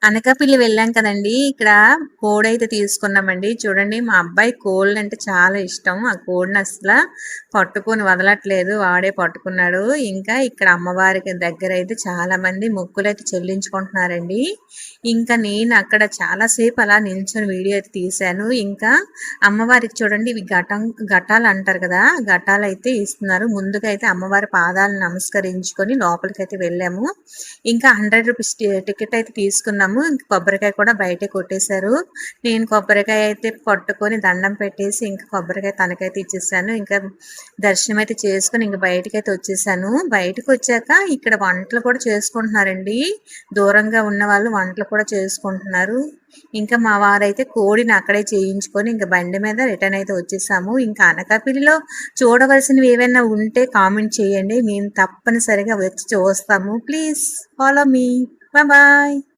అనకాపల్లి వెళ్ళాం కదండి. ఇక్కడ కోడైతే తీసుకున్నామండి. చూడండి మా అబ్బాయి కోళ్ళంటే చాలా ఇష్టం. ఆ కోడిని అసల పట్టుకొని వదలట్లేదు. వాడే పట్టుకున్నాడు. ఇంకా ఇక్కడ అమ్మవారికి దగ్గరైతే చాలా మంది మొక్కులైతే చెల్లించుకుంటున్నారండి. ఇంకా నేను అక్కడ చాలా సేపు అలా నిల్చొని వీడియో అయితే తీశాను. ఇంకా అమ్మవారికి చూడండి ఇవి ఘటాలు అంటారు కదా! ఘటాలైతే ఇస్తున్నారు. ముందుగా అయితే అమ్మవారి పాదాలను నమస్కరించుకొని లోపలికైతే వెళ్ళాము. ఇంకా 100 రూపీస్ టికెట్ అయితే తీసుకున్నాము. ఇంక కొబ్బరికాయ కూడా బయటే కొట్టేశారు. నేను కొబ్బరికాయ అయితే పట్టుకొని దండం పెట్టేసి ఇంకా కొబ్బరికాయ తనకైతే ఇచ్చేసాను. ఇంకా దర్శనం అయితే చేసుకుని ఇంక బయటకైతే వచ్చేసాను. బయటకు వచ్చాక ఇక్కడ వంటలు కూడా చేసుకుంటున్నారండి. దూరంగా ఉన్న వాళ్ళు వంటలు కూడా చేసుకుంటున్నారు. ఇంకా మా వారైతే కోడిని అక్కడే చేయించుకొని ఇంకా బండి మీద రిటర్న్ అయితే వచ్చేసాము. ఇంకా అనకాపల్లిలో చూడవలసినవి ఏవైనా ఉంటే కామెంట్ చేయండి. మేము తప్పనిసరిగా వచ్చి చూస్తాము. Please follow me. బాయ్.